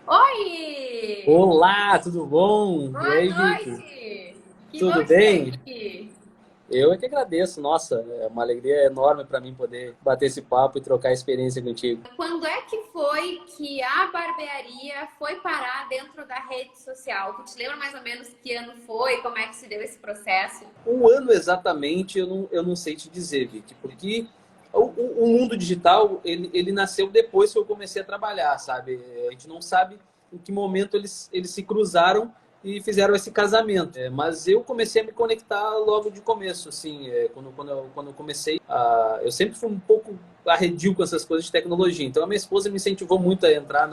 Oi! Olá, tudo bom? E Boa aí, Vicky? noite! Que bom Tudo te ter bem? aqui. Eu é que agradeço. Nossa, é uma alegria enorme para mim poder bater esse papo e trocar experiência contigo. Quando é que foi que a barbearia foi parar dentro da rede social? Tu te lembra mais ou menos que ano foi? Como é que se deu esse processo? O ano exatamente eu não sei te dizer, Vicky, porque o mundo digital ele nasceu depois que eu comecei a trabalhar, sabe? A gente não sabe em que momento eles se cruzaram e fizeram esse casamento. Mas eu comecei a me conectar logo de começo, assim, quando eu comecei. Eu sempre fui um pouco arredio com essas coisas de tecnologia. Então a minha esposa me incentivou muito a entrar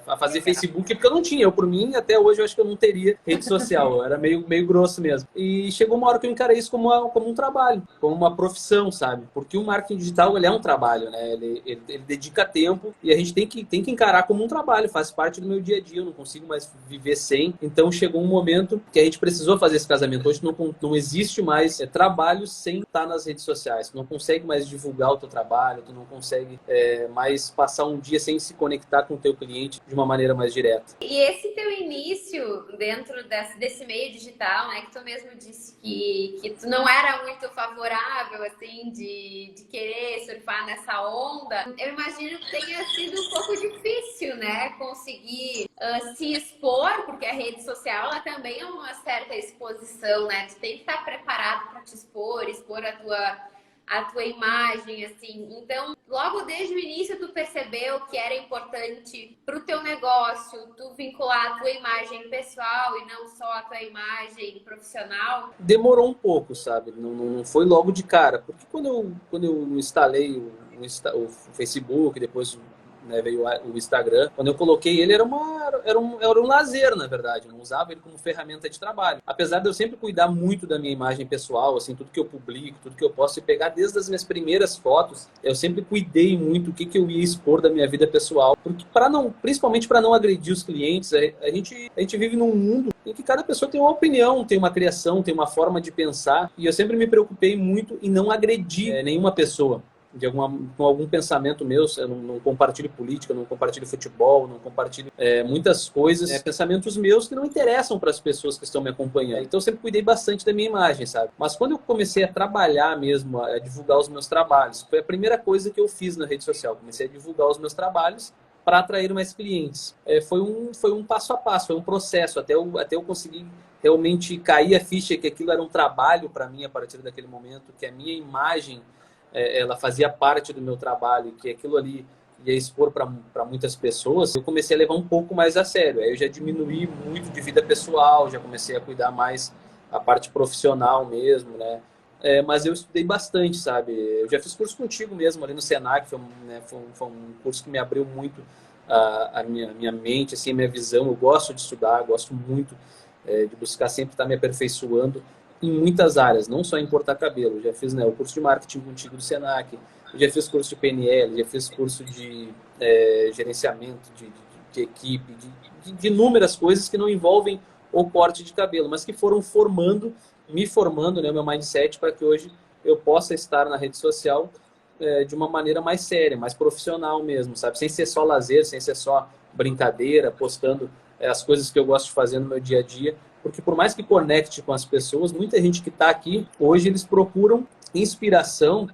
a fazer Legal. Facebook, porque eu não tinha. Eu, por mim, até hoje, eu acho que eu não teria rede social. Eu era meio grosso mesmo. E chegou uma hora que eu encarei isso como um trabalho, como uma profissão, sabe? Porque o marketing digital, ele é um trabalho, né? Ele dedica tempo e a gente tem que encarar como um trabalho, faz parte do meu dia a dia. Eu não consigo mais viver sem. Então chegou um momento que a gente precisou fazer esse casamento. Hoje não existe mais trabalho sem estar nas redes sociais. Tu não consegue mais divulgar o teu trabalho, tu não consegue mais passar um dia sem se conectar com o teu cliente de uma maneira mais direta. E esse teu início dentro desse meio digital, né, que tu mesmo disse que tu não era muito favorável, assim, de querer surfar nessa onda, eu imagino que tenha sido um pouco difícil, né, conseguir se expor, porque a rede social, ela também é uma certa exposição, né, tu tem que estar preparado para te expor, expor a tua imagem, assim. Então, logo desde o início, tu percebeu que era importante para o teu negócio, tu vincular a tua imagem pessoal e não só a tua imagem profissional? Demorou um pouco, sabe? Não foi logo de cara. Porque quando eu instalei o Facebook, depois veio o Instagram, quando eu coloquei ele, era um lazer, na verdade. Eu não usava ele como ferramenta de trabalho. Apesar de eu sempre cuidar muito da minha imagem pessoal, assim, tudo que eu publico, tudo que eu posso, e pegar desde as minhas primeiras fotos, eu sempre cuidei muito o que eu ia expor da minha vida pessoal. Porque principalmente para não agredir os clientes, a gente vive num mundo em que cada pessoa tem uma opinião, tem uma criação, tem uma forma de pensar, e eu sempre me preocupei muito em não agredir nenhuma pessoa com algum pensamento meu. Eu não compartilho política, não compartilho futebol, não compartilho muitas coisas, pensamentos meus que não interessam para as pessoas que estão me acompanhando. Então eu sempre cuidei bastante da minha imagem, sabe? Mas quando eu comecei a trabalhar mesmo, a divulgar os meus trabalhos, foi a primeira coisa que eu fiz na rede social. Comecei a divulgar os meus trabalhos para atrair mais clientes. Foi um passo a passo, foi um processo, até eu conseguir realmente cair a ficha que aquilo era um trabalho para mim a partir daquele momento, que a minha imagem ela fazia parte do meu trabalho, que aquilo ali ia expor para muitas pessoas. Eu comecei a levar um pouco mais a sério. Aí eu já diminuí muito de vida pessoal, já comecei a cuidar mais a parte profissional mesmo, né? Mas eu estudei bastante, sabe? Eu já fiz curso contigo mesmo ali no Senac, foi um curso que me abriu muito a minha mente, assim, a minha visão. Eu gosto de estudar, gosto muito de buscar sempre estar me aperfeiçoando em muitas áreas, não só em cortar cabelo. Eu já fiz, o curso de marketing contigo do Senac, eu já fiz curso de PNL, já fiz curso de gerenciamento de equipe, de inúmeras coisas que não envolvem o corte de cabelo, mas que foram me formando, né, meu mindset para que hoje eu possa estar na rede social de uma maneira mais séria, mais profissional mesmo, sabe? Sem ser só lazer, sem ser só brincadeira, postando as coisas que eu gosto de fazer no meu dia a dia, porque por mais que conecte com as pessoas, muita gente que está aqui, hoje eles procuram inspiração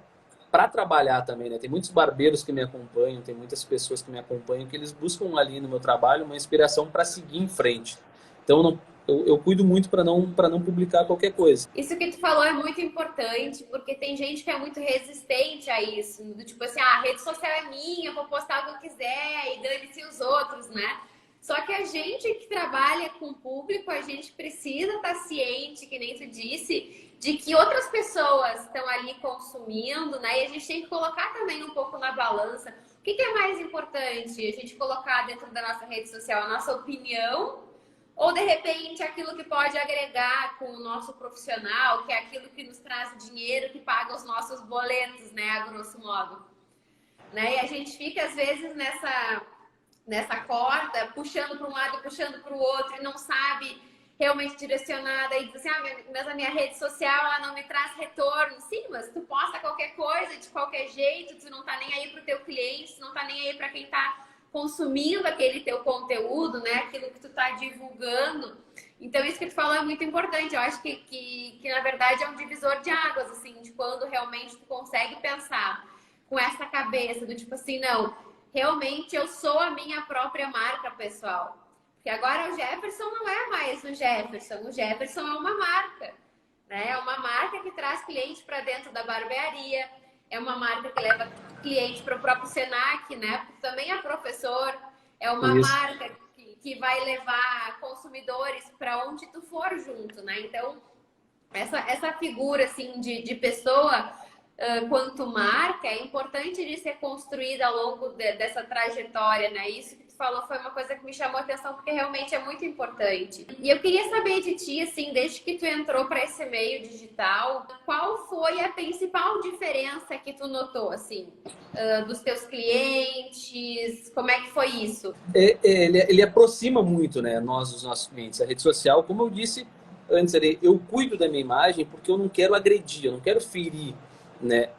para trabalhar também, né? Tem muitos barbeiros que me acompanham, tem muitas pessoas que me acompanham que eles buscam ali no meu trabalho uma inspiração para seguir em frente. Então, eu cuido muito para não publicar qualquer coisa. Isso que tu falou é muito importante, porque tem gente que é muito resistente a isso, do tipo assim, a rede social é minha, eu vou postar o que eu quiser e dane-se os outros, né? Só que a gente que trabalha com o público, a gente precisa estar ciente, que nem tu disse, de que outras pessoas estão ali consumindo, né? E a gente tem que colocar também um pouco na balança. O que é mais importante? A gente colocar dentro da nossa rede social a nossa opinião ou, de repente, aquilo que pode agregar com o nosso profissional, que é aquilo que nos traz dinheiro, que paga os nossos boletos, né, a grosso modo. Né? E a gente fica, às vezes, nessa corda, puxando para um lado e puxando para o outro, e não sabe realmente direcionada, e diz assim, mas a minha rede social, ela não me traz retorno. Sim, mas tu posta qualquer coisa, de qualquer jeito, tu não tá nem aí pro teu cliente, tu não tá nem aí para quem tá consumindo aquele teu conteúdo, né? Aquilo que tu tá divulgando. Então, isso que tu falou é muito importante. Eu acho que na verdade, é um divisor de águas, assim, de quando realmente tu consegue pensar com essa cabeça do tipo assim, não, realmente eu sou a minha própria marca, pessoal. Porque agora o Jefferson não é mais o Jefferson é uma marca, né? É uma marca que traz cliente para dentro da barbearia, é uma marca que leva cliente para o próprio Senac, né? Porque também é professor, é uma Isso. marca que vai levar consumidores para onde tu for junto, né? Então, essa figura, assim, de pessoa, quanto marca, é importante de ser construída ao longo dessa trajetória, né? Isso que tu falou foi uma coisa que me chamou a atenção, porque realmente é muito importante. E eu queria saber de ti, assim, desde que tu entrou para esse meio digital, qual foi a principal diferença que tu notou, assim, dos teus clientes? Como é que foi isso? Ele aproxima muito, né, nós, os nossos clientes. A rede social, como eu disse antes, eu cuido da minha imagem porque eu não quero agredir, eu não quero ferir, né,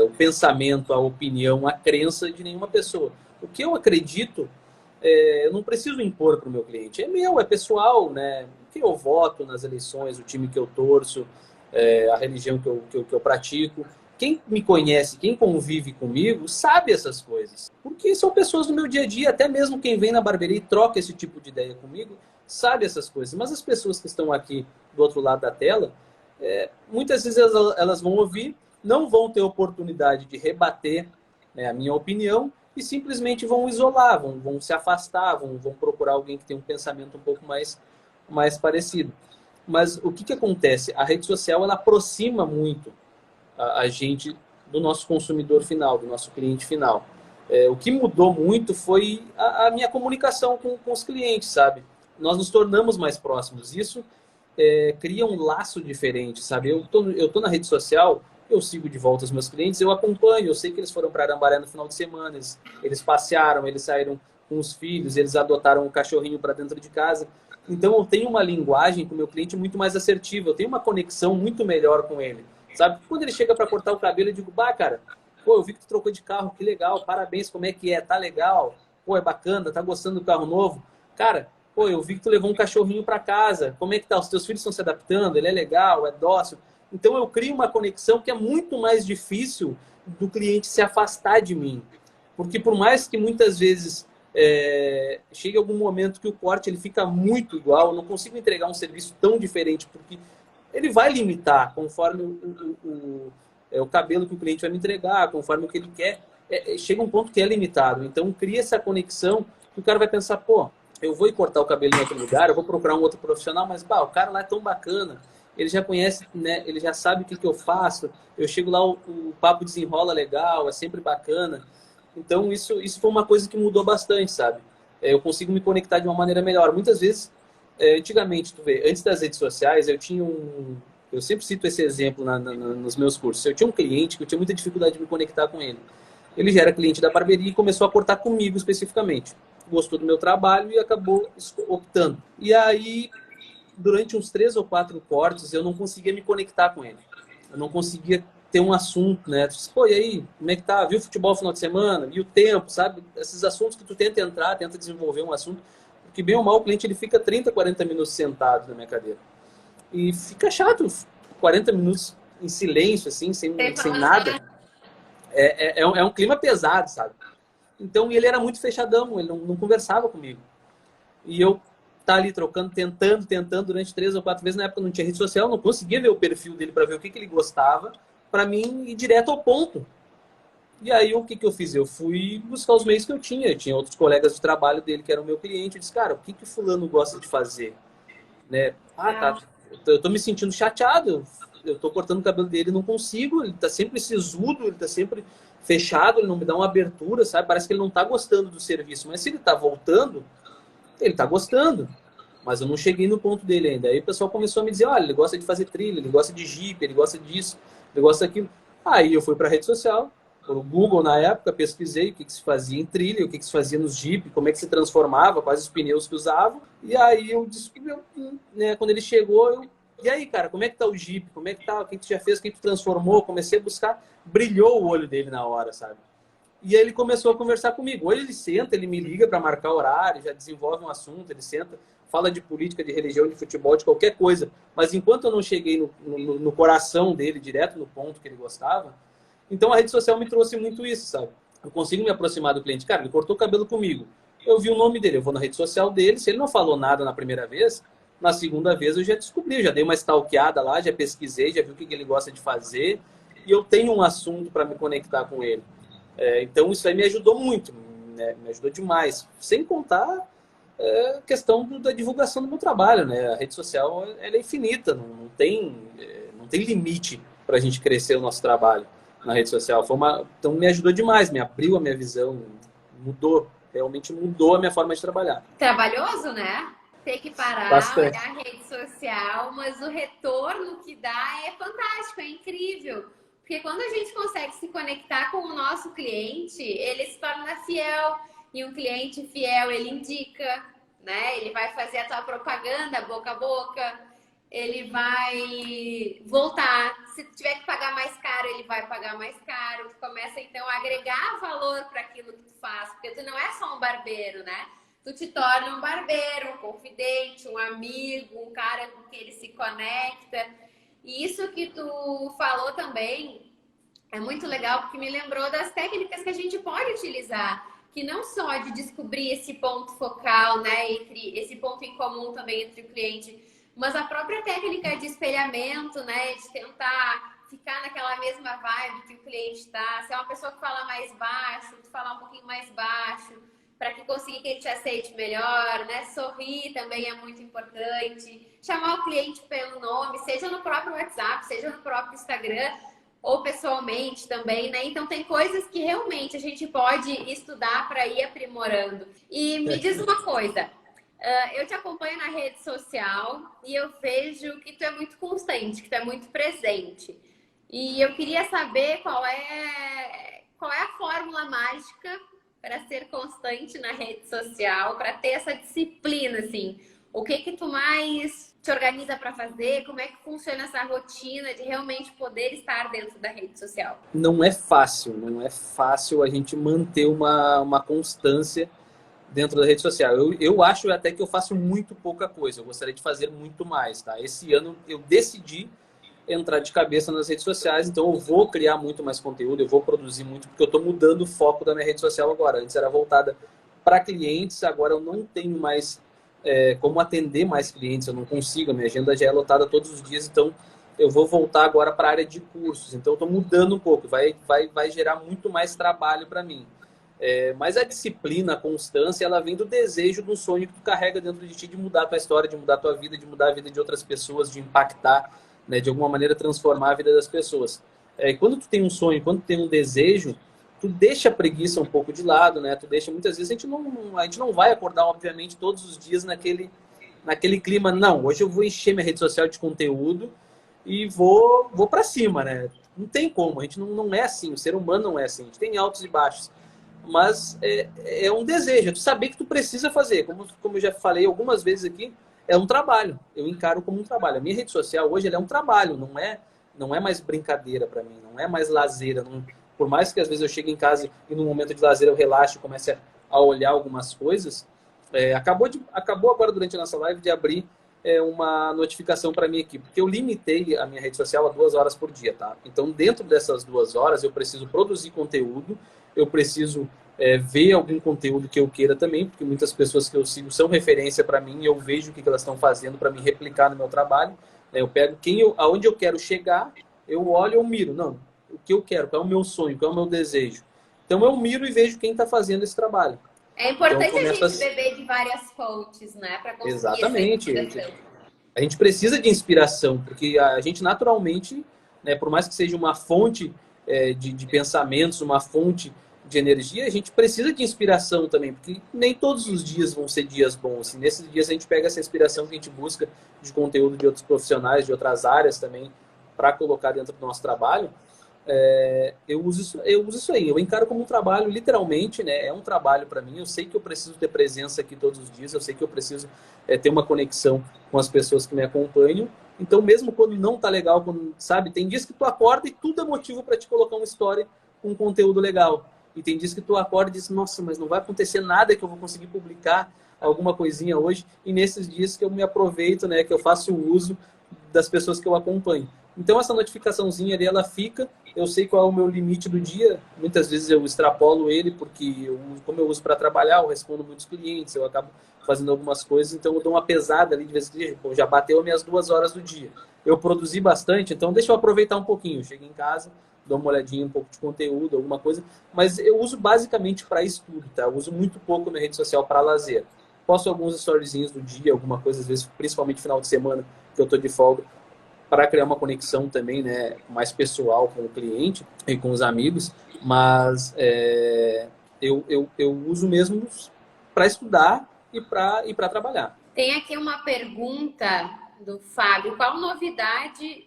o pensamento, a opinião, a crença de nenhuma pessoa. O que eu acredito, eu não preciso impor para o meu cliente. É meu, é pessoal, né? O que eu voto nas eleições, o time que eu torço, a religião que eu pratico. Quem me conhece, quem convive comigo, sabe essas coisas. Porque são pessoas do meu dia a dia, até mesmo quem vem na barbearia e troca esse tipo de ideia comigo, sabe essas coisas. Mas as pessoas que estão aqui do outro lado da tela, muitas vezes elas vão ouvir, não vão ter oportunidade de rebater, né, a minha opinião e simplesmente vão isolar, vão se afastar, vão procurar alguém que tem um pensamento um pouco mais parecido. Mas o que acontece? A rede social ela aproxima muito a gente do nosso consumidor final, do nosso cliente final. O que mudou muito foi a minha comunicação com os clientes, sabe? Nós nos tornamos mais próximos. Isso cria um laço diferente, sabe? Eu tô na rede social, eu sigo de volta os meus clientes, eu acompanho, eu sei que eles foram para Arambaré no final de semana, eles passearam, eles saíram com os filhos, eles adotaram um cachorrinho para dentro de casa. Então eu tenho uma linguagem com o meu cliente muito mais assertiva, eu tenho uma conexão muito melhor com ele, sabe? Quando ele chega para cortar o cabelo, eu digo, bah, cara, pô, eu vi que tu trocou de carro, que legal, parabéns, como é que é? Tá legal? Pô, é bacana, tá gostando do carro novo? Cara, pô, eu vi que tu levou um cachorrinho para casa, como é que tá? Os teus filhos estão se adaptando? Ele é legal, é dócil? Então eu crio uma conexão que é muito mais difícil do cliente se afastar de mim. Porque por mais que muitas vezes chegue algum momento que o corte ele fica muito igual, eu não consigo entregar um serviço tão diferente, porque ele vai limitar conforme o cabelo que o cliente vai me entregar, conforme o que ele quer. Chega um ponto que é limitado. Então cria essa conexão que o cara vai pensar, pô, eu vou ir cortar o cabelo em outro lugar, eu vou procurar um outro profissional, mas bah, o cara lá é tão bacana, ele já conhece, né? Ele já sabe o que eu faço, eu chego lá, o papo desenrola legal, é sempre bacana. Então isso foi uma coisa que mudou bastante, sabe? Eu consigo me conectar de uma maneira melhor. Muitas vezes, antigamente, tu vê, antes das redes sociais, eu sempre cito esse exemplo nos meus cursos. Eu tinha um cliente que eu tinha muita dificuldade de me conectar com ele. Ele já era cliente da barbearia e começou a cortar comigo especificamente. Gostou do meu trabalho e acabou optando. E aí, durante uns 3 ou 4 cortes, eu não conseguia me conectar com ele. Eu não conseguia ter um assunto, né? Pô, e aí, como é que tá? Viu o futebol no final de semana? E o tempo, sabe? Esses assuntos que tu tenta entrar, tenta desenvolver um assunto, porque bem ou mal o cliente ele fica 30, 40 minutos sentado na minha cadeira. E fica chato, 40 minutos em silêncio, assim, sem nada. É um clima pesado, sabe? Então, ele era muito fechadão, ele não conversava comigo. E eu tá ali trocando, tentando durante 3 ou 4 vezes. Na época não tinha rede social, não conseguia ver o perfil dele para ver o que ele gostava, para mim ir direto ao ponto. E aí o que eu fiz? Eu fui buscar os meios que eu tinha. Eu tinha outros colegas de trabalho dele que eram meu cliente. Eu disse, cara, o que o fulano gosta de fazer? Né? Tá. Eu tô me sentindo chateado. Eu tô cortando o cabelo dele e não consigo. Ele tá sempre sisudo, ele tá sempre fechado, ele não me dá uma abertura, sabe? Parece que ele não tá gostando do serviço. Mas se ele tá voltando, ele tá gostando. Mas eu não cheguei no ponto dele ainda. Aí o pessoal começou a me dizer, olha, ele gosta de fazer trilha, ele gosta de Jeep, ele gosta disso, ele gosta daquilo. Aí eu fui para a rede social, no Google na época, pesquisei o que se fazia em trilha, o que se fazia nos Jeep, como é que se transformava, quais os pneus que usavam. E aí eu descobri, né, quando ele chegou, e aí, cara, como é que tá o Jeep? Como é que tá? O que tu já fez? O que tu transformou? Comecei a buscar, brilhou o olho dele na hora, sabe? E aí ele começou a conversar comigo. Hoje ele senta, ele me liga para marcar horário, já desenvolve um assunto, ele senta, fala de política, de religião, de futebol, de qualquer coisa. Mas enquanto eu não cheguei no coração dele, direto no ponto que ele gostava, então a rede social me trouxe muito isso, sabe? Eu consigo me aproximar do cliente. Cara, ele cortou o cabelo comigo. Eu vi o nome dele, eu vou na rede social dele. Se ele não falou nada na primeira vez, na segunda vez eu já descobri, já dei uma stalkeada lá, já pesquisei, já vi o que ele gosta de fazer. E eu tenho um assunto para me conectar com ele. Então isso aí me ajudou muito, né? Me ajudou demais. Sem contar a questão da divulgação do meu trabalho, né? A rede social ela é infinita, não tem limite para a gente crescer o nosso trabalho na rede social. Então me ajudou demais, me abriu a minha visão, realmente mudou a minha forma de trabalhar. Trabalhoso, né? Ter que parar, Bastante. olhar a rede social, mas o retorno que dá é fantástico, é incrível. Porque quando a gente consegue se conectar com o nosso cliente, ele se torna fiel. E um cliente fiel, ele indica, né? Ele vai fazer a tua propaganda boca a boca. Ele vai voltar. Se tiver que pagar mais caro, ele vai pagar mais caro. Tu começa, então, a agregar valor para aquilo que tu faz. Porque tu não é só um barbeiro, né? Tu te torna um barbeiro, um confidente, um amigo, um cara com quem ele se conecta. E isso que tu falou também é muito legal, porque me lembrou das técnicas que a gente pode utilizar, que não só de descobrir esse ponto focal, né, esse ponto em comum também entre o cliente, mas a própria técnica de espelhamento, né, de tentar ficar naquela mesma vibe que o cliente está. Se é uma pessoa que fala mais baixo, tu falar um pouquinho mais baixo, para que consiga que ele te aceite melhor, né? Sorrir também é muito importante. Chamar o cliente pelo nome, seja no próprio WhatsApp, seja no próprio Instagram, ou pessoalmente também, né? Então tem coisas que realmente a gente pode estudar para ir aprimorando. E me diz uma coisa, eu te acompanho na rede social e eu vejo que tu é muito constante, que tu é muito presente. E eu queria saber qual é a fórmula mágica para ser constante na rede social, para ter essa disciplina, assim. O que tu mais te organiza para fazer? Como é que funciona essa rotina de realmente poder estar dentro da rede social? Não é fácil a gente manter uma constância dentro da rede social. Eu acho até que eu faço muito pouca coisa, eu gostaria de fazer muito mais, tá? Esse ano eu decidi entrar de cabeça nas redes sociais, então eu vou criar muito mais conteúdo, eu vou produzir muito, porque eu estou mudando o foco da minha rede social agora. Antes era voltada para clientes, agora eu não tenho mais como atender mais clientes, eu não consigo, a minha agenda já é lotada todos os dias, então eu vou voltar agora para a área de cursos, então eu estou mudando um pouco, vai gerar muito mais trabalho para mim. Mas a disciplina, a constância, ela vem do desejo, do sonho que tu carrega dentro de ti de mudar a tua história, de mudar a tua vida, de mudar a vida de outras pessoas, de impactar, né, de alguma maneira transformar a vida das pessoas. Quando tu tem um sonho, quando tu tem um desejo, tu deixa a preguiça um pouco de lado, né? Tu deixa, muitas vezes a gente não vai acordar, obviamente, todos os dias naquele clima. Não, hoje eu vou encher minha rede social de conteúdo e vou para cima, né? Não tem como, a gente não é assim, o ser humano não é assim, a gente tem altos e baixos. Mas é um desejo, é tu saber que tu precisa fazer. Como eu já falei algumas vezes aqui, é um trabalho. Eu encaro como um trabalho. A minha rede social hoje ela é um trabalho, não é mais brincadeira para mim, não é mais lazer. Por mais que às vezes eu chegue em casa e no momento de lazer eu relaxe e comece a olhar algumas coisas, acabou agora durante a nossa live de abrir uma notificação para mim aqui, porque eu limitei a minha rede social a 2 horas por dia, tá? Então, dentro dessas 2 horas, eu preciso produzir conteúdo, eu preciso ver algum conteúdo que eu queira também, porque muitas pessoas que eu sigo são referência para mim e eu vejo o que elas estão fazendo para me replicar no meu trabalho. Eu pego aonde eu quero chegar, eu olho, eu miro. Não, o que eu quero, qual é o meu sonho, qual é o meu desejo. Então, eu miro e vejo quem está fazendo esse trabalho. É importante então, a gente beber de várias fontes, né? Para conseguir Exatamente. A gente precisa de inspiração, porque a gente naturalmente, né, por mais que seja uma fonte de pensamentos, uma fonte de energia, a gente precisa de inspiração também, porque nem todos os dias vão ser dias bons. E nesses dias a gente pega essa inspiração que a gente busca de conteúdo de outros profissionais, de outras áreas também, para colocar dentro do nosso trabalho. Eu uso isso aí, eu encaro como um trabalho, literalmente, né? É um trabalho para mim. Eu sei que eu preciso ter presença aqui todos os dias, eu sei que eu preciso ter uma conexão com as pessoas que me acompanham. Então, mesmo quando não tá legal, sabe, tem dias que tu acorda e tudo é motivo para te colocar uma story com um conteúdo legal. E tem dias que tu acorda e diz, nossa, mas não vai acontecer nada que eu vou conseguir publicar alguma coisinha hoje. E nesses dias que eu me aproveito, né, que eu faço o uso das pessoas que eu acompanho. Então essa notificaçãozinha ali, ela fica, eu sei qual é o meu limite do dia, muitas vezes eu extrapolo ele, porque como eu uso para trabalhar, eu respondo muitos clientes, eu acabo fazendo algumas coisas, então eu dou uma pesada ali de vez em quando, pô, já bateu minhas 2 horas do dia. Eu produzi bastante, então deixa eu aproveitar um pouquinho, eu chego em casa, dou uma olhadinha, um pouco de conteúdo, alguma coisa, mas eu uso basicamente para estudo, tá? Eu uso muito pouco minha rede social para lazer. Posto alguns storyzinhos do dia, alguma coisa, às vezes, principalmente final de semana, que eu tô de folga, para criar uma conexão também, né, mais pessoal com o cliente e com os amigos, mas eu uso mesmo para estudar e para trabalhar. Tem aqui uma pergunta do Fábio. Quais novidades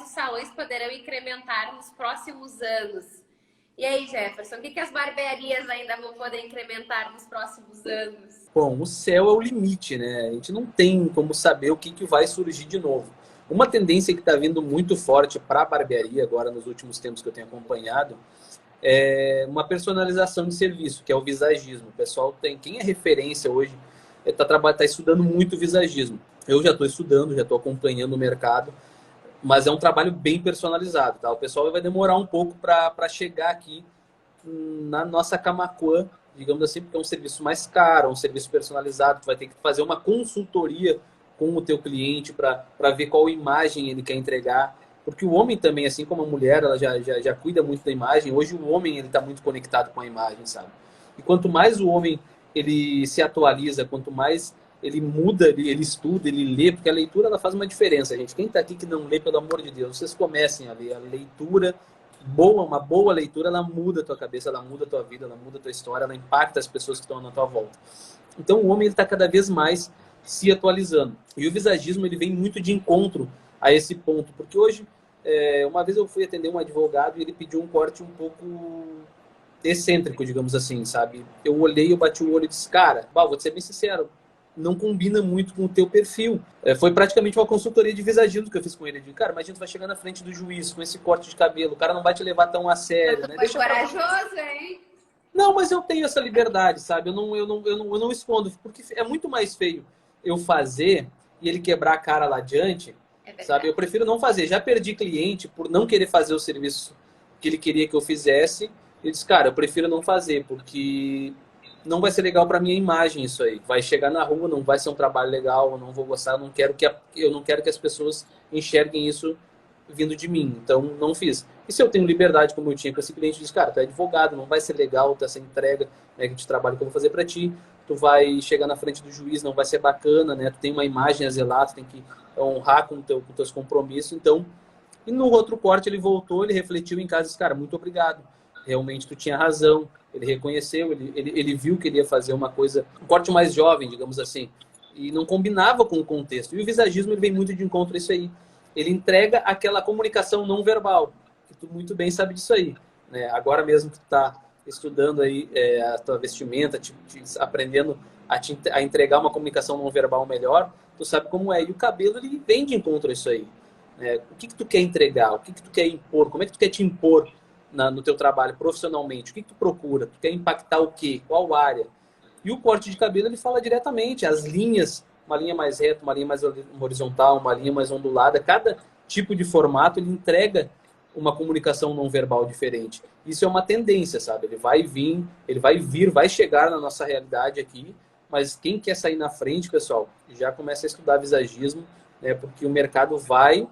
os salões poderão incrementar nos próximos anos? E aí, Jefferson, o que as barbearias ainda vão poder incrementar nos próximos anos? Bom, o céu é o limite, né? A gente não tem como saber o que vai surgir de novo. Uma tendência que está vindo muito forte para a barbearia agora nos últimos tempos que eu tenho acompanhado é uma personalização de serviço, que é o visagismo. O pessoal quem é referência hoje tá estudando muito visagismo. Eu já estou estudando, já estou acompanhando o mercado, mas é um trabalho bem personalizado, tá? O pessoal vai demorar um pouco para chegar aqui na nossa Camaquã, digamos assim, porque é um serviço mais caro, um serviço personalizado, tu vai ter que fazer uma consultoria com o teu cliente para ver qual imagem ele quer entregar, porque o homem também, assim como a mulher, ela já cuida muito da imagem, hoje o homem ele está muito conectado com a imagem, sabe? E quanto mais o homem ele se atualiza, quanto mais ele muda, ele estuda, ele lê, porque a leitura ela faz uma diferença, gente. Quem está aqui que não lê, pelo amor de Deus, vocês comecem a ler. A leitura uma boa leitura, ela muda a tua cabeça, ela muda a tua vida, ela muda a tua história, ela impacta as pessoas que estão na tua volta. Então o homem está cada vez mais se atualizando. E o visagismo ele vem muito de encontro a esse ponto, porque hoje, uma vez eu fui atender um advogado e ele pediu um corte um pouco excêntrico, digamos assim, sabe? Eu olhei, eu bati o olho e disse, cara, vou te ser bem sincero, não combina muito com o teu perfil. Foi praticamente uma consultoria de visagismo que eu fiz com ele. Eu disse, cara, imagina tu vai chegar na frente do juiz com esse corte de cabelo, o cara não vai te levar tão a sério, né? Foi corajoso, hein? Não, mas eu tenho essa liberdade, sabe? Eu não escondo, porque é muito mais feio eu fazer e ele quebrar a cara lá adiante, sabe? Eu prefiro não fazer. Já perdi cliente por não querer fazer o serviço que ele queria que eu fizesse. Eu disse, cara, eu prefiro não fazer, porque não vai ser legal para minha imagem isso aí. Vai chegar na rua, não vai ser um trabalho legal, eu não vou gostar, eu não quero que as pessoas enxerguem isso vindo de mim. Então, não fiz. E se eu tenho liberdade, como eu tinha com esse cliente, diz, cara, tu é advogado, não vai ser legal essa entrega, né, de trabalho que eu vou fazer para ti, tu vai chegar na frente do juiz, não vai ser bacana, né, tu tem uma imagem a zelar, tu tem que honrar com teus compromissos. Então, e no outro corte ele voltou, ele refletiu em casa e disse, cara, muito obrigado, realmente tu tinha razão. Ele reconheceu, ele viu que ele ia fazer uma coisa, um corte mais jovem, digamos assim, e não combinava com o contexto. E o visagismo ele vem muito de encontro a isso aí. Ele entrega aquela comunicação não verbal, que tu muito bem sabe disso aí, né? Agora mesmo que tu está estudando aí a tua vestimenta, aprendendo a entregar uma comunicação não verbal melhor, tu sabe como é. E o cabelo ele vem de encontro a isso aí, né? O que tu quer entregar? O que tu quer impor? Como é que tu quer te impor no teu trabalho profissionalmente? O que tu procura? Tu quer impactar o quê? Qual área? E o corte de cabelo ele fala diretamente, as linhas, uma linha mais reta, uma linha mais horizontal, uma linha mais ondulada, cada tipo de formato ele entrega uma comunicação não verbal diferente. Isso é uma tendência, sabe? Ele vai vir, vai chegar na nossa realidade aqui, mas quem quer sair na frente, pessoal, já começa a estudar visagismo, né? Porque o mercado vai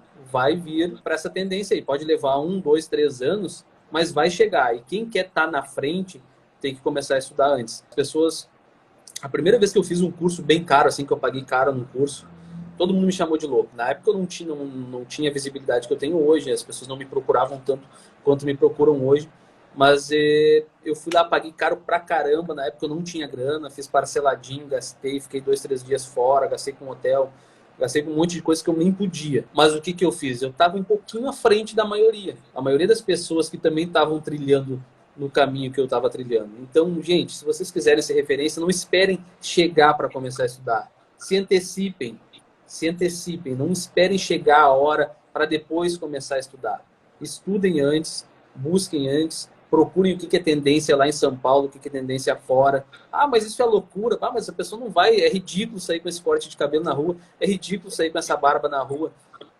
vir para essa tendência aí. Pode levar 1, 2, 3 anos, mas vai chegar. E quem quer estar na frente tem que começar a estudar antes. As pessoas... A primeira vez que eu fiz um curso bem caro, assim, que eu paguei caro no curso, todo mundo me chamou de louco. Na época eu não tinha a visibilidade que eu tenho hoje, as pessoas não me procuravam tanto quanto me procuram hoje, mas eu fui lá, paguei caro pra caramba, na época eu não tinha grana, fiz parceladinho, gastei, fiquei 2, 3 dias fora, gastei com hotel, gastei com um monte de coisa que eu nem podia. Mas o que eu fiz? Eu estava um pouquinho à frente da maioria. A maioria das pessoas que também estavam trilhando no caminho que eu estava trilhando. Então, gente, se vocês quiserem ser referência, não esperem chegar para começar a estudar. Se antecipem, não esperem chegar a hora para depois começar a estudar. Estudem antes, busquem antes, procurem o que é tendência lá em São Paulo, o que é tendência fora. Ah, mas isso é loucura. Ah, mas a pessoa não vai, é ridículo sair com esse corte de cabelo na rua, é ridículo sair com essa barba na rua.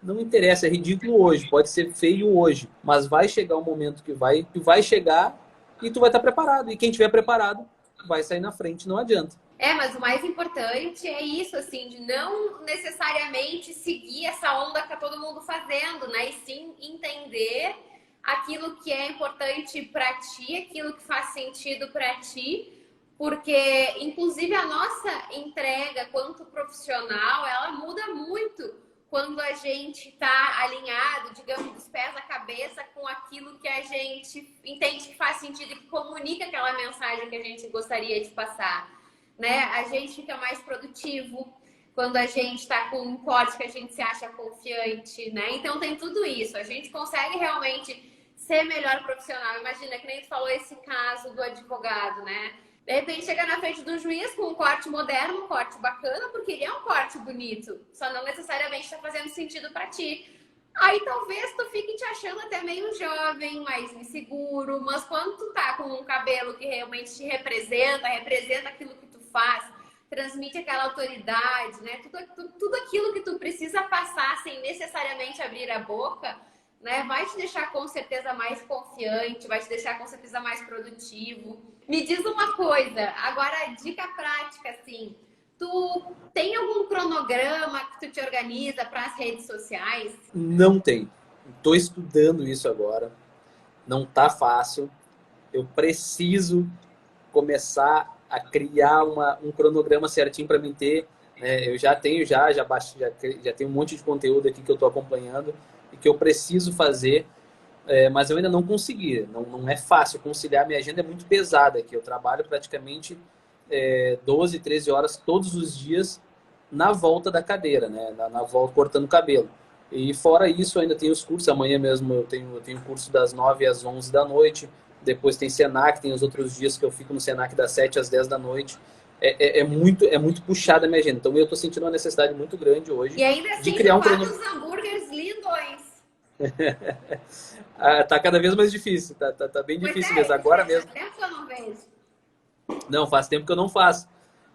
Não interessa, é ridículo hoje, pode ser feio hoje, mas vai chegar um momento que vai chegar e tu vai estar preparado. E quem estiver preparado vai sair na frente, não adianta. Mas o mais importante é isso, assim, de não necessariamente seguir essa onda que tá todo mundo fazendo, né? E sim entender aquilo que é importante para ti, aquilo que faz sentido para ti, porque inclusive a nossa entrega quanto profissional, ela muda muito quando a gente está alinhado, digamos, dos pés à cabeça com aquilo que a gente entende que faz sentido e que comunica aquela mensagem que a gente gostaria de passar, né? A gente fica mais produtivo quando a gente está com um corte que a gente se acha confiante, né? Então tem tudo isso. A gente consegue realmente ser melhor profissional. Imagina, que nem tu falou esse caso do advogado, né? De repente chega na frente do juiz com um corte moderno, um corte bacana, porque ele é um corte bonito. Só não necessariamente está fazendo sentido para ti. Aí talvez tu fique te achando até meio jovem, mais inseguro, mas quando tu tá com um cabelo que realmente te representa aquilo que tu faz, transmite aquela autoridade, né? Tudo aquilo que tu precisa passar sem necessariamente abrir a boca, né? Vai te deixar com certeza mais confiante, vai te deixar com certeza mais produtivo. Me diz uma coisa, agora dica prática, assim, tu tem algum cronograma que tu te organiza para as redes sociais? Não tem. Estou estudando isso agora. Não tá fácil. Eu preciso começar a criar um cronograma certinho para mim ter. Né? Eu já tenho, já tenho um monte de conteúdo aqui que eu estou acompanhando e que eu preciso fazer, mas eu ainda não consegui. Não é fácil conciliar. Minha agenda é muito pesada aqui. Eu trabalho praticamente 12, 13 horas todos os dias na volta da cadeira, né? Na volta cortando o cabelo. E fora isso, ainda tem os cursos. Amanhã mesmo eu tenho curso das 9 às 11 da noite. Depois tem Senac, tem os outros dias que eu fico no Senac das 7 às 10 da noite. É muito puxada a minha agenda. Então eu estou sentindo uma necessidade muito grande hoje e ainda assim, de criar um cronograma. Os hambúrgueres lindões. Tá cada vez mais difícil. Tá bem difícil mesmo. Agora mesmo. Faz tempo que eu não vejo. Não, faz tempo que eu não faço.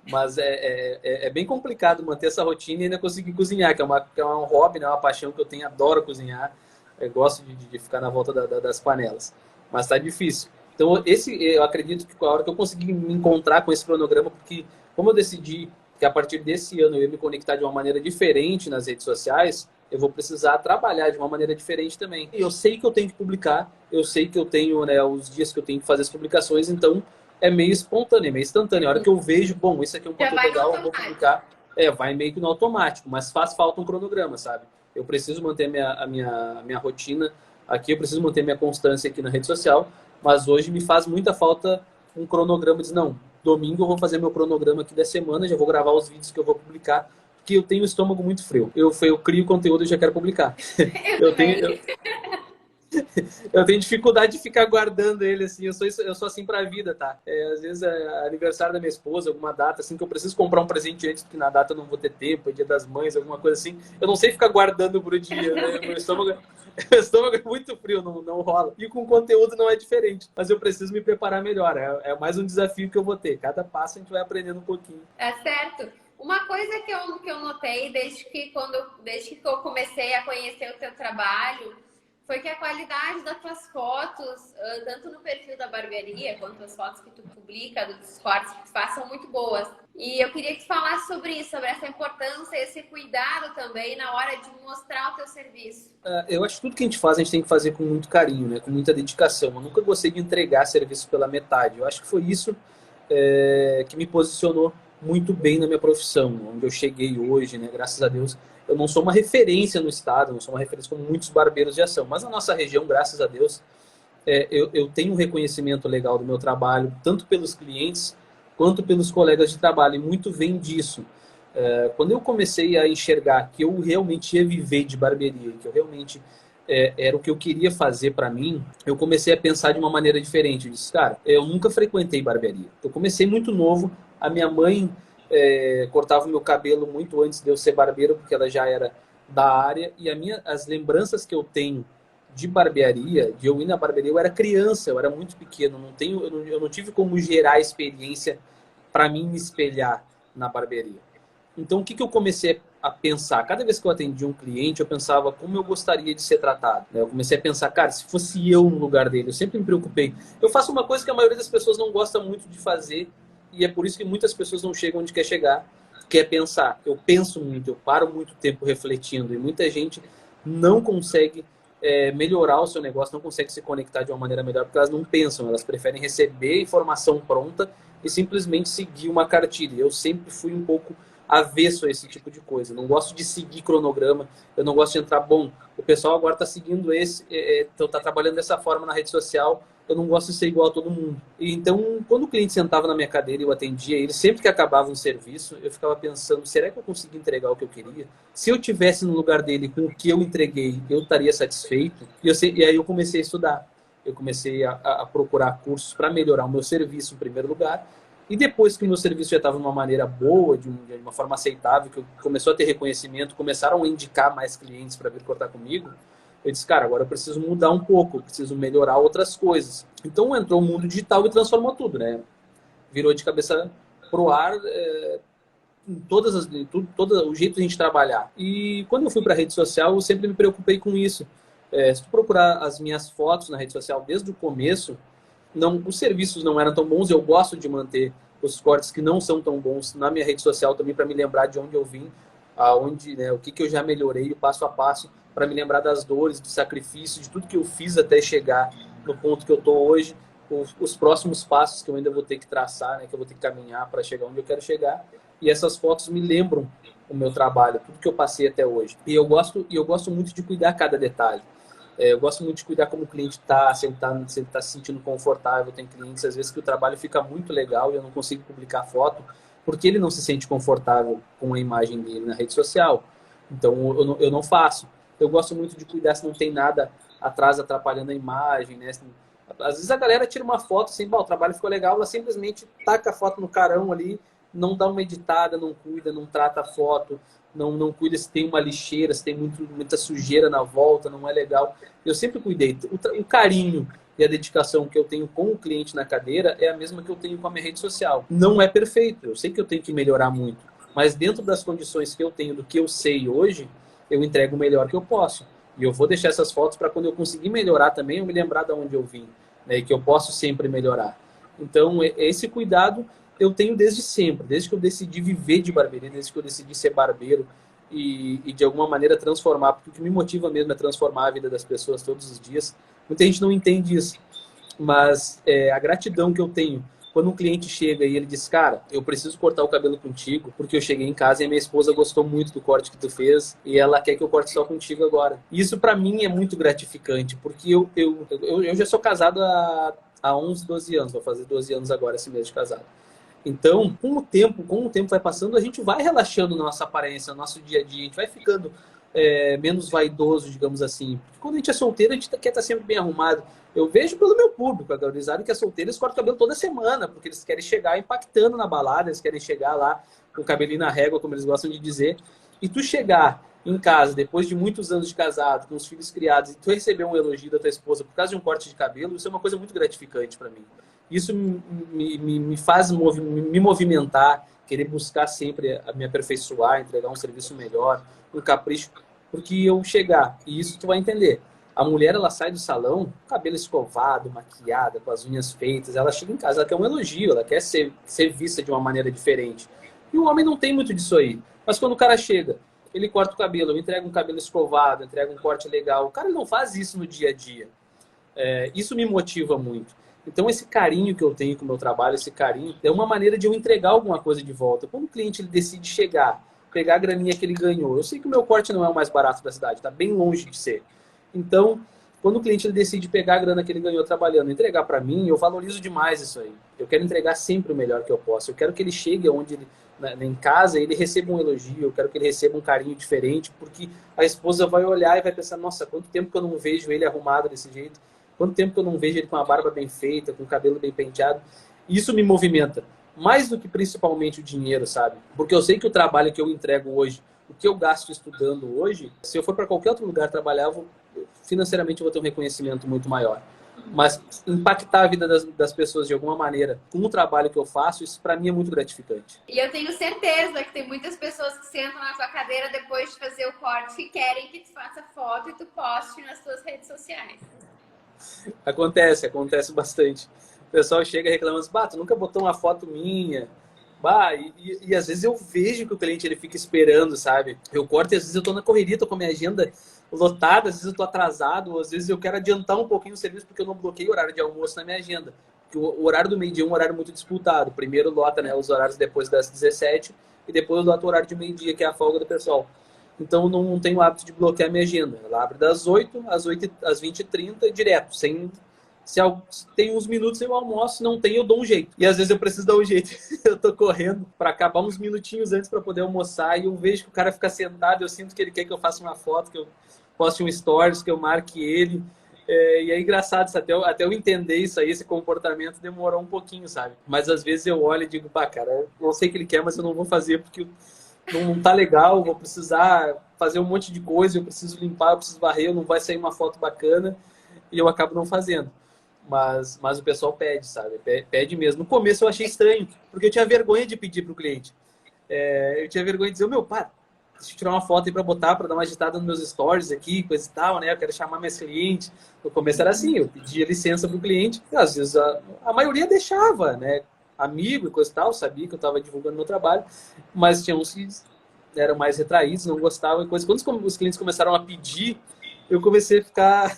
Mas é bem complicado manter essa rotina e ainda conseguir cozinhar, que é um hobby, né? Uma paixão que eu tenho, adoro cozinhar. Eu gosto de ficar na volta das panelas. Mas tá difícil. Então, eu acredito que a hora que eu conseguir me encontrar com esse cronograma, porque como eu decidi que a partir desse ano eu ia me conectar de uma maneira diferente nas redes sociais, eu vou precisar trabalhar de uma maneira diferente também. Eu sei que eu tenho que publicar, eu sei que eu tenho, né, os dias que eu tenho que fazer as publicações, então é meio espontâneo, é meio instantâneo. A hora que eu vejo, bom, isso aqui é um conteúdo legal, eu vou publicar, vai meio que no automático, mas faz falta um cronograma, sabe? Eu preciso manter a minha rotina aqui, eu preciso manter minha constância aqui na rede social, mas hoje me faz muita falta um cronograma. Diz, não, domingo eu vou fazer meu cronograma aqui da semana, já vou gravar os vídeos que eu vou publicar, porque eu tenho o estômago muito frio. Eu crio conteúdo e já quero publicar. Eu tenho dificuldade de ficar guardando ele, assim, eu sou assim pra vida, tá? Às vezes é aniversário da minha esposa, alguma data, assim, que eu preciso comprar um presente antes, porque na data eu não vou ter tempo, é dia das mães, alguma coisa assim. Eu não sei ficar guardando pro dia, né? Meu estômago é muito frio, não rola. E com conteúdo não é diferente, mas eu preciso me preparar melhor, é mais um desafio que eu vou ter. Cada passo a gente vai aprendendo um pouquinho. É certo. Uma coisa que eu notei desde que eu comecei a conhecer o teu trabalho foi que a qualidade das tuas fotos, tanto no perfil da barbearia, quanto as fotos que tu publica, dos cortes que tu faz, são muito boas. E eu queria que tu falasse sobre isso, sobre essa importância, esse cuidado também na hora de mostrar o teu serviço. Eu acho que tudo que a gente faz, a gente tem que fazer com muito carinho, né? Com muita dedicação. Eu nunca gostei de entregar serviço pela metade. Eu acho que foi isso que me posicionou muito bem na minha profissão, onde eu cheguei hoje, né? Graças a Deus. Eu não sou uma referência no estado, não sou uma referência como muitos barbeiros de ação, mas na nossa região, graças a Deus, eu tenho um reconhecimento legal do meu trabalho, tanto pelos clientes quanto pelos colegas de trabalho, e muito vem disso. Quando eu comecei a enxergar que eu realmente ia viver de barbearia, que eu realmente era o que eu queria fazer para mim, eu comecei a pensar de uma maneira diferente. Eu disse, cara, eu nunca frequentei barbearia. Eu comecei muito novo, a minha mãe cortava o meu cabelo muito antes de eu ser barbeiro, porque ela já era da área, e as lembranças que eu tenho de barbearia, de eu ir na barbearia, eu era criança, eu era muito pequeno, eu não tive como gerar experiência para mim me espelhar na barbearia. Então, o que eu comecei a pensar? Cada vez que eu atendia um cliente, eu pensava como eu gostaria de ser tratado, né? Eu comecei a pensar, cara, se fosse eu no lugar dele, eu sempre me preocupei. Eu faço uma coisa que a maioria das pessoas não gosta muito de fazer, e é por isso que muitas pessoas não chegam onde quer chegar, que é pensar. Eu penso muito, eu paro muito tempo refletindo, e muita gente não consegue melhorar o seu negócio, não consegue se conectar de uma maneira melhor, porque elas não pensam, elas preferem receber informação pronta e simplesmente seguir uma cartilha. Eu sempre fui um pouco avesso a esse tipo de coisa. Eu não gosto de seguir cronograma, eu não gosto de entrar, bom, o pessoal agora está seguindo então está trabalhando dessa forma na rede social, eu não gosto de ser igual a todo mundo. E então, quando o cliente sentava na minha cadeira e eu atendia ele, sempre que acabava um serviço, eu ficava pensando, será que eu consegui entregar o que eu queria? Se eu tivesse no lugar dele com o que eu entreguei, eu estaria satisfeito? E aí eu comecei a estudar. Eu comecei a procurar cursos para melhorar o meu serviço em primeiro lugar. E depois que o meu serviço já estava de uma maneira boa, de uma forma aceitável, que começou a ter reconhecimento, começaram a indicar mais clientes para vir cortar comigo, eu disse, cara, agora eu preciso mudar um pouco, eu preciso melhorar outras coisas. Então entrou o mundo digital e transformou tudo, né? Virou de cabeça pro ar em todo o jeito de a gente trabalhar. E quando eu fui para a rede social, eu sempre me preocupei com isso. Se tu procurar as minhas fotos na rede social desde o começo, os serviços não eram tão bons. Eu gosto de manter os cortes que não são tão bons na minha rede social também, para me lembrar de onde eu vim, aonde, né, o que eu já melhorei, o passo a passo, para me lembrar das dores, do sacrifício, de tudo que eu fiz até chegar no ponto que eu estou hoje, os próximos passos que eu ainda vou ter que traçar, né, que eu vou ter que caminhar para chegar onde eu quero chegar. E essas fotos me lembram o meu trabalho, tudo que eu passei até hoje. E eu gosto muito de cuidar cada detalhe. Eu gosto muito de cuidar como o cliente está, se ele está se sentindo confortável. Tem clientes, às vezes, que o trabalho fica muito legal e eu não consigo publicar foto porque ele não se sente confortável com a imagem dele na rede social. Então, eu não faço. Eu gosto muito de cuidar se não tem nada atrás atrapalhando a imagem, né? Às vezes a galera tira uma foto assim, bom, o trabalho ficou legal, ela simplesmente taca a foto no carão ali, não dá uma editada, não cuida, não trata a foto, não cuida se tem uma lixeira, se tem muita sujeira na volta, não é legal. Eu sempre cuidei. O carinho e a dedicação que eu tenho com o cliente na cadeira é a mesma que eu tenho com a minha rede social. Não é perfeito, eu sei que eu tenho que melhorar muito, mas dentro das condições que eu tenho, do que eu sei hoje, eu entrego o melhor que eu posso. E eu vou deixar essas fotos para quando eu conseguir melhorar também, eu me lembrar de onde eu vim, né, e que eu posso sempre melhorar. Então, esse cuidado eu tenho desde sempre, desde que eu decidi viver de barbearia, desde que eu decidi ser barbeiro e de alguma maneira transformar, porque o que me motiva mesmo é transformar a vida das pessoas todos os dias. Muita gente não entende isso, mas a gratidão que eu tenho quando um cliente chega e ele diz, cara, eu preciso cortar o cabelo contigo, porque eu cheguei em casa e a minha esposa gostou muito do corte que tu fez e ela quer que eu corte só contigo agora. Isso para mim é muito gratificante, porque eu já sou casado há 11, 12 anos, vou fazer 12 anos agora esse mês de casado. Então, com o tempo vai passando, a gente vai relaxando nossa aparência, nosso dia a dia, a gente vai ficando menos vaidoso, digamos assim. Porque quando a gente é solteiro, a gente quer estar sempre bem arrumado. Eu vejo pelo meu público, a gaurizada que é solteira, eles cortam o cabelo toda semana, porque eles querem chegar impactando na balada, eles querem chegar lá com o cabelinho na régua, como eles gostam de dizer. E tu chegar em casa, depois de muitos anos de casado, com os filhos criados, e tu receber um elogio da tua esposa por causa de um corte de cabelo, isso é uma coisa muito gratificante para mim. Isso me faz me movimentar, querer buscar sempre me aperfeiçoar, entregar um serviço melhor, um capricho, porque eu chegar, e isso tu vai entender, a mulher ela sai do salão, cabelo escovado, maquiada, com as unhas feitas, ela chega em casa, ela quer um elogio, ela quer ser vista de uma maneira diferente. E o homem não tem muito disso aí. Mas quando o cara chega, ele corta o cabelo, eu entrego um cabelo escovado, entrega um corte legal, o cara não faz isso no dia a dia. Isso me motiva muito. Então, esse carinho que eu tenho com o meu trabalho, esse carinho, é uma maneira de eu entregar alguma coisa de volta. Quando o cliente ele decide chegar, pegar a graninha que ele ganhou, eu sei que o meu corte não é o mais barato da cidade, está bem longe de ser. Então, quando o cliente ele decide pegar a grana que ele ganhou trabalhando e entregar para mim, eu valorizo demais isso aí. Eu quero entregar sempre o melhor que eu posso. Eu quero que ele chegue onde ele, em casa, ele receba um elogio, eu quero que ele receba um carinho diferente, porque a esposa vai olhar e vai pensar, nossa, quanto tempo que eu não vejo ele arrumado desse jeito. Quanto tempo que eu não vejo ele com a barba bem feita, com o cabelo bem penteado. Isso me movimenta. Mais do que principalmente o dinheiro, sabe? Porque eu sei que o trabalho que eu entrego hoje, o que eu gasto estudando hoje, se eu for para qualquer outro lugar trabalhar, financeiramente eu vou ter um reconhecimento muito maior. Mas impactar a vida das pessoas de alguma maneira com o trabalho que eu faço, isso para mim é muito gratificante. E eu tenho certeza que tem muitas pessoas que sentam na tua cadeira depois de fazer o corte e querem que tu faça foto e tu poste nas tuas redes sociais. Acontece bastante. O pessoal chega reclamando, tu nunca botou uma foto minha. E às vezes eu vejo que o cliente ele fica esperando, sabe? Eu corto e às vezes eu tô na correria, tô com a minha agenda lotada, às vezes eu tô atrasado, às vezes eu quero adiantar um pouquinho o serviço porque eu não bloqueei o horário de almoço na minha agenda. Porque o horário do meio-dia é um horário muito disputado. Primeiro lota, né, os horários depois das 17 e depois lota o horário de meio-dia, que é a folga do pessoal. Então eu não tenho o hábito de bloquear a minha agenda. Ela abre das 8 às 20h30 direto, sem... Se tem uns minutos eu almoço, se não tem, eu dou um jeito. E às vezes eu preciso dar um jeito. Eu tô correndo para acabar uns minutinhos antes para poder almoçar e eu vejo que o cara fica sentado, eu sinto que ele quer que eu faça uma foto, que eu poste um stories, que eu marque ele. E é engraçado, até eu entender isso aí, esse comportamento demorou um pouquinho, sabe? Mas às vezes eu olho e digo, cara, eu não sei o que ele quer, mas eu não vou fazer porque não tá legal, vou precisar fazer um monte de coisa, eu preciso limpar, eu preciso varrer, não vai sair uma foto bacana e eu acabo não fazendo. Mas o pessoal pede, sabe? Pede mesmo. No começo eu achei estranho, porque eu tinha vergonha de pedir para o cliente. Eu tinha vergonha de dizer, deixa eu tirar uma foto aí para botar, para dar uma agitada nos meus stories aqui, coisa e tal, né? Eu quero chamar meus clientes. No começo era assim, eu pedia licença para o cliente. E, às vezes a maioria deixava, né? Amigo e coisa e tal, sabia que eu estava divulgando meu trabalho, mas tinha uns que eram mais retraídos, não gostavam e coisa. Quando os clientes começaram a pedir, eu comecei a ficar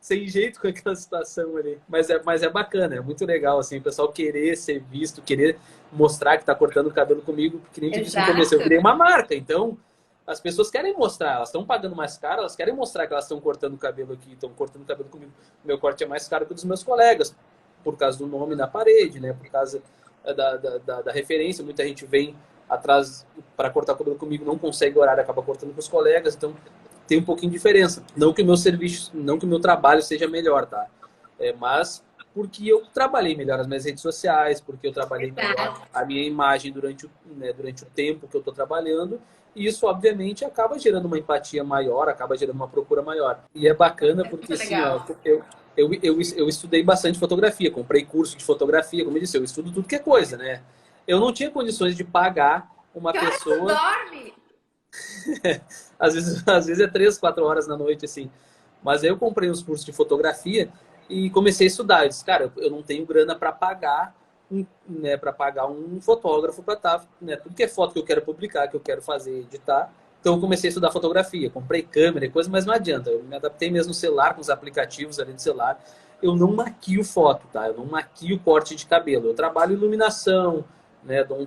sem jeito com aquela situação ali. Mas é bacana, é muito legal, assim, o pessoal querer ser visto, querer mostrar que tá cortando o cabelo comigo, porque nem disse no começo, eu criei uma marca, então as pessoas querem mostrar, elas estão pagando mais caro, elas querem mostrar que elas estão cortando o cabelo aqui, estão cortando o cabelo comigo. O meu corte é mais caro que o dos meus colegas, por causa do nome na parede, né? Por causa da referência, muita gente vem atrás para cortar o cabelo comigo, não consegue horário, acaba cortando com os colegas, então tem um pouquinho de diferença. Não que o meu serviço, não que o meu trabalho seja melhor, tá? Mas porque eu trabalhei melhor as minhas redes sociais, porque eu trabalhei melhor a minha imagem durante o tempo que eu estou trabalhando. E isso, obviamente, acaba gerando uma empatia maior, acaba gerando uma procura maior. E é bacana porque, assim, ó, eu estudei bastante fotografia, comprei curso de fotografia, como eu disse, eu estudo tudo que é coisa, né? Eu não tinha condições de pagar uma pessoa... Tu dorme? às vezes é 3, 4 horas na noite, assim. Mas aí eu comprei uns cursos de fotografia e comecei a estudar. Eu disse, cara, eu não tenho grana para pagar um fotógrafo para estar, né, tudo que é foto que eu quero publicar, que eu quero fazer, editar. Então eu comecei a estudar fotografia, comprei câmera e coisa, mas não adianta. Eu me adaptei mesmo no celular, com os aplicativos ali do celular. Eu não maquio foto, tá? Eu não maquio corte de cabelo. Eu trabalho iluminação, né, dou um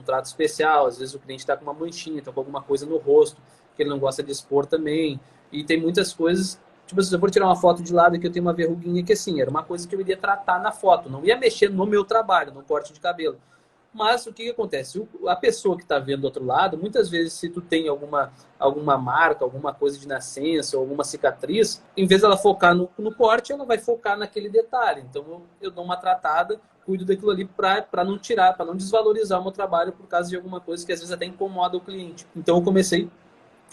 trato especial. Às vezes o cliente está com uma manchinha, está com alguma coisa no rosto que ele não gosta de expor também. E tem muitas coisas, tipo, se eu for tirar uma foto de lado que eu tenho uma verruguinha que assim, era uma coisa que eu iria tratar na foto, não ia mexer no meu trabalho, no corte de cabelo. Mas o que acontece? A pessoa que está vendo do outro lado, muitas vezes se tu tem alguma marca, alguma coisa de nascença, ou alguma cicatriz, em vez dela focar no corte, ela vai focar naquele detalhe. Então eu dou uma tratada, cuido daquilo ali para não tirar, para não desvalorizar o meu trabalho por causa de alguma coisa que às vezes até incomoda o cliente. Então eu comecei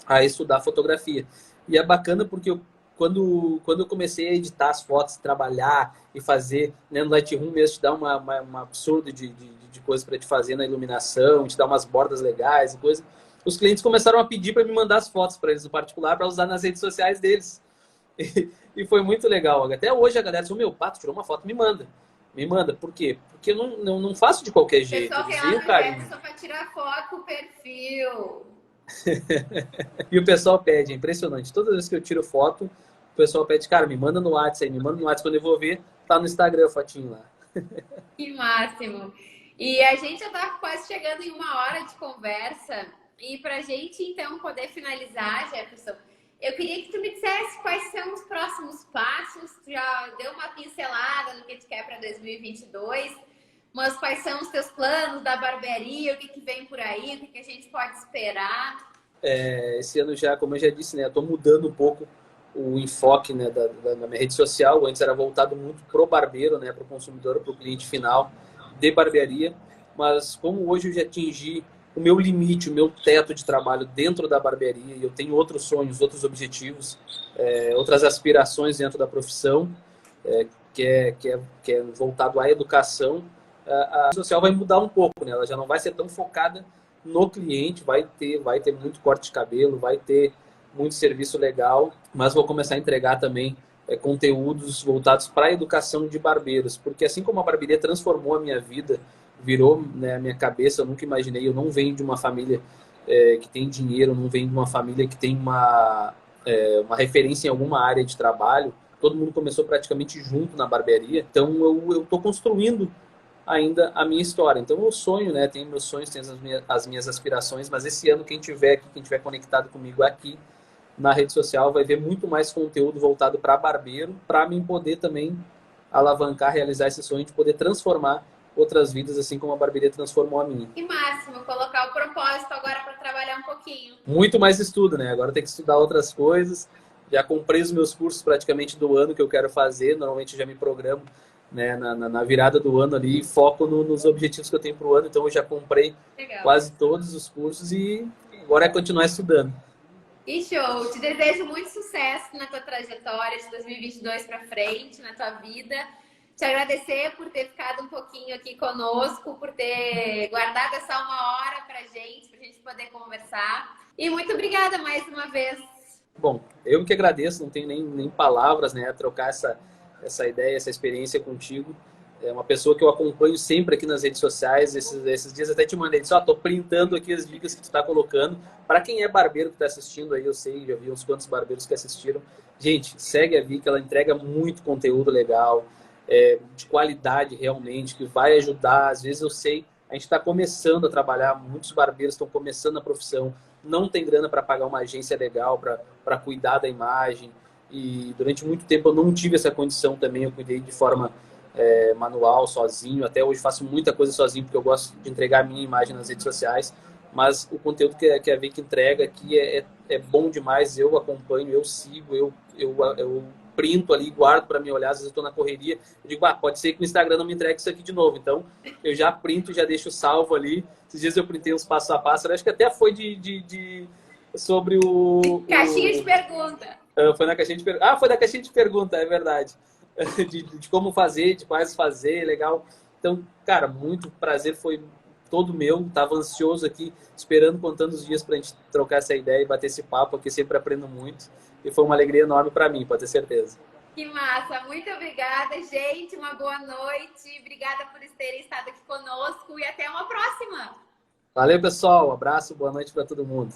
a estudar fotografia. E é bacana porque quando eu comecei a editar as fotos, trabalhar e fazer, né, no Lightroom mesmo, te dá um absurdo de coisa para te fazer na iluminação, te dar umas bordas legais e coisa. Os clientes começaram a pedir para me mandar as fotos para eles no particular, para usar nas redes sociais deles. E foi muito legal. Até hoje a galera diz, meu, Pato, tirou uma foto, me manda. Me manda. Por quê? Porque eu não faço de qualquer jeito. O pessoal tem lá só para tirar foto, o perfil. E o pessoal pede, é impressionante. Todas as vezes que eu tiro foto, o pessoal pede, cara, me manda no WhatsApp aí, me manda no WhatsApp, quando eu vou ver, tá no Instagram a fotinho lá. Que máximo! E a gente já tá quase chegando em 1 hora de conversa. E pra gente, então, poder finalizar, Jefferson, eu queria que tu me dissesse quais são os próximos passos. Tu já deu uma pincelada no que tu quer para 2022, mas quais são os teus planos da barbearia, o que vem por aí, o que a gente pode esperar? Esse ano já, como eu já disse, né, eu tô mudando um pouco o enfoque, né, da minha rede social. Antes era voltado muito pro barbeiro, né, pro consumidor, pro cliente final de barbearia. Mas como hoje eu já atingi o meu limite, o meu teto de trabalho dentro da barbearia, e eu tenho outros sonhos, outros objetivos, outras aspirações dentro da profissão, que é voltado à educação, a rede social vai mudar um pouco, né? Ela já não vai ser tão focada no cliente, vai ter muito corte de cabelo, vai ter muito serviço legal, mas vou começar a entregar também conteúdos voltados para a educação de barbeiros, porque assim como a barbearia transformou a minha vida, virou, né, a minha cabeça, eu nunca imaginei, eu não venho de uma família que tem dinheiro, não venho de uma família que tem uma referência em alguma área de trabalho, todo mundo começou praticamente junto na barbearia, então eu estou construindo ainda a minha história. Então eu sonho, né? Tenho meus sonhos, tenho as minhas aspirações, mas esse ano quem tiver aqui, quem tiver conectado comigo aqui na rede social vai ver muito mais conteúdo voltado para barbeiro, para mim poder também alavancar, realizar esse sonho de poder transformar outras vidas, assim como a barbearia transformou a minha. Que máximo, colocar o propósito agora para trabalhar um pouquinho. Muito mais estudo, né? Agora tem que estudar outras coisas. Já comprei os meus cursos praticamente do ano que eu quero fazer. Normalmente eu já me programo, né, na virada do ano ali, foco nos objetivos que eu tenho para o ano. Então eu já comprei quase todos os cursos e agora é continuar estudando. E show! Te desejo muito sucesso na tua trajetória de 2022 para frente, na tua vida. Te agradecer por ter ficado um pouquinho aqui conosco, por ter guardado essa 1 hora pra gente poder conversar. E muito obrigada mais uma vez. Bom, eu que agradeço, não tenho nem palavras, né, trocar essa ideia, essa experiência contigo. É uma pessoa que eu acompanho sempre aqui nas redes sociais. Esses dias até te mandei, só tô printando aqui as dicas que tu tá colocando. Para quem é barbeiro que tá assistindo aí, eu sei, já vi uns quantos barbeiros que assistiram. Gente, segue a Vi, que ela entrega muito conteúdo legal, de qualidade realmente, que vai ajudar. Às vezes eu sei, a gente está começando a trabalhar, muitos barbeiros estão começando a profissão, não tem grana para pagar uma agência legal, para cuidar da imagem. E durante muito tempo eu não tive essa condição também, eu cuidei de forma manual, sozinho. Até hoje faço muita coisa sozinho, porque eu gosto de entregar a minha imagem nas redes sociais. Mas o conteúdo que a Vicky entrega aqui é bom demais. Eu acompanho, eu sigo, eu printo ali, guardo para me olhar. Às vezes eu estou na correria, eu digo, pode ser que o Instagram não me entregue isso aqui de novo. Então, eu já printo, já deixo salvo ali. Esses dias eu printei uns passo a passo. Eu acho que até foi sobre Caixinha de pergunta. Foi na caixinha de pergunta. Foi da caixinha de pergunta, é verdade. De como fazer, de quais fazer, legal. Então, cara, muito prazer, foi todo meu. Tava ansioso aqui, esperando, contando os dias pra gente trocar essa ideia e bater esse papo, porque sempre aprendo muito. E foi uma alegria enorme para mim, pode ter certeza. Que massa, muito obrigada, gente. Uma boa noite. Obrigada por terem estado aqui conosco e até uma próxima. Valeu, pessoal. Um abraço, boa noite para todo mundo.